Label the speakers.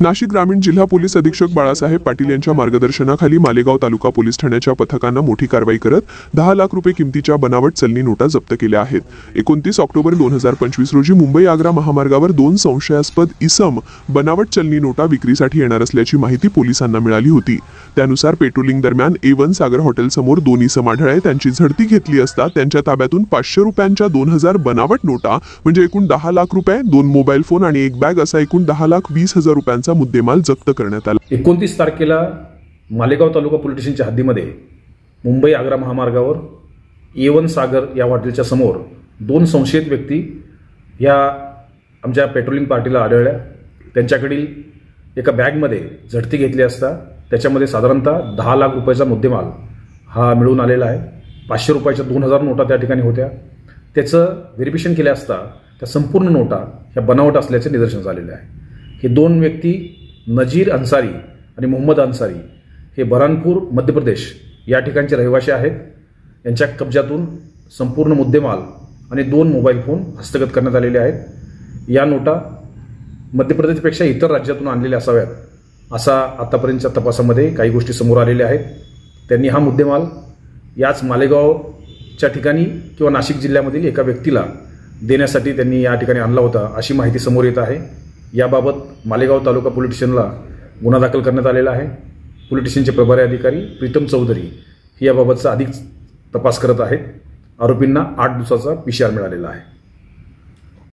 Speaker 1: नाशिक ग्रामीण जिल्हा पोलीस अधीक्षक बाळासाहेब पाटील यांच्या मार्गदर्शनाखाली मालेगाव तालुका पोलीस ठाण्याच्या पथकानं मोठी कारवाई करत 10 लाख रुपये किमतीच्या बनावट चलनी नोटा जप्त केल्या आहेत। 29 ऑक्टोबर 2025 रोजी मुंबई आग्रा महामार्गावर 2 संशयास्पद इसम बनावट चलनी नोटा विक्रीसाठी येणार असल्याची माहिती पोलिसांना मिळाली होती। त्यानुसार पेट्रोलिंग दरम्यान A1 सागर हॉटेल समोर 2 इसम आढळले। त्यांची झडती घेतली असता त्यांच्या ताब्यातून 500 रुपयांच्या 2000 बनावट नोटा म्हणजे एकूण 10 लाख रुपये, 2 मोबाईल फोन आणि एक बॅग असा एकूण 10,20,000 रुपयांचा मुद्देमाल जप्त करण्यात आला।
Speaker 2: 29 तारखेला मालेगाव तालुका पोलीस स्टेशनच्या हद्दीमध्ये मुंबई आग्रा महामार्गावर A1 सागर या हॉटेलच्या समोर 2 संशयित व्यक्ती या आमच्या पेट्रोलिंग पार्टीला आढळल्या। त्यांच्याकडील एका बॅगमध्ये झडती घेतली असता त्याच्यामध्ये साधारणतः 10 लाख रुपयाचा मुद्देमाल हा मिळून आलेला आहे। 500 रुपयाच्या 2000 नोटा त्या ठिकाणी होत्या। त्याचं व्हेरिफिकेशन केले असता त्या संपूर्ण नोटा ह्या बनावट असल्याचे निदर्शनास आलेले आहे। हे 2 व्यक्ती नजीर अन्सारी आणि मोहम्मद अन्सारी हे बऱ्हाणपूर मध्य प्रदेश या ठिकाणचे रहिवासी आहेत। यांच्या कब्जातून संपूर्ण मुद्देमाल आणि 2 मोबाईल फोन हस्तगत करण्यात आलेले आहेत। या नोटा मध्य प्रदेशपेक्षा इतर राज्यातून आणलेल्या असाव्यात असा आतापर्यंतच्या तपासामध्ये काही गोष्टी समोर आलेल्या आहेत। त्यांनी हा मुद्देमाल याच मालेगावच्या ठिकाणी किंवा नाशिक जिल्ह्यामधील एका व्यक्तीला देण्यासाठी त्यांनी या ठिकाणी आणला होता अशी माहिती समोर येत आहे। याबाबत मालेगाव तालुका पोलीस स्टेशनला गुन्हा दाखल करण्यात आलेला आहे। पोलीस स्टेशनचे प्रभारी अधिकारी प्रीतम चौधरी याबाबतचा अधिक तपास करत आहेत। आरोपींना 8 दिवसाचा PCR मिळालेला आहे।